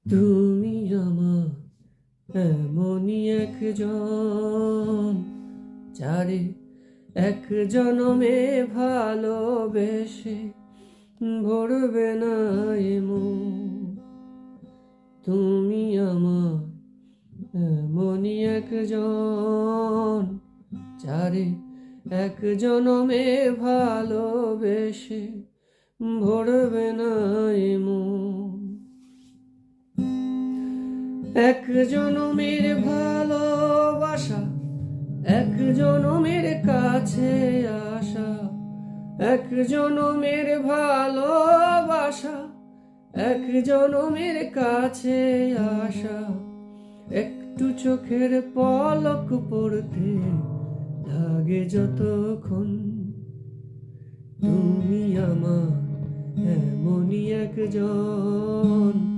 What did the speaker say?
তুমি আমার এমনই একজন, যারে এক জনমে ভালোবেসে ভরবে না এ মন। তুমি আমার এমনই একজন, যারে এক জনমে ভালোবেসে ভরবে না এ মন। এক জনমের ভালোবাসা, এক জনমের কাছে আসা, এক জনমের ভালোবাসা, এক জনমের কাছে আসা। একটু চোখের পলক পড়তে লাগে যতক্ষণ। তুমি আমার এমনই একজন,